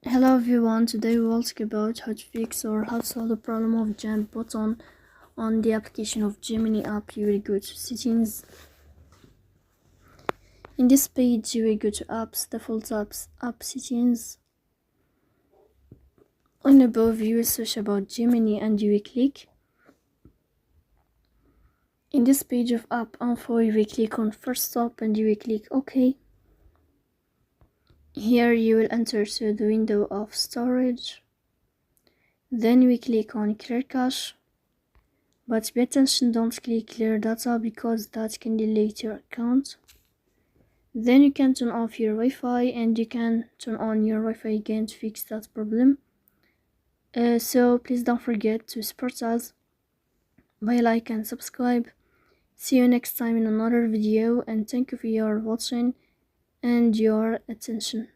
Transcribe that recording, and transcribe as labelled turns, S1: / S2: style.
S1: Hello everyone, today we will talk about how to fix or how to solve the problem of jump button on the application of Gemini app. You will go to settings. In this page you will go to apps, default apps, app settings. On above you will search about Gemini and you will click. In this page of app info you will click on first stop and you will click OK. Here you will enter to the window of storage. Then we click on clear cache. But pay attention, don't click clear data because that can delete your account. Then you can turn off your Wi-Fi and you can turn on your Wi-Fi again to fix that problem. So please don't forget to support us by like and subscribe. See you next time in another video, and thank you for your watching and your attention.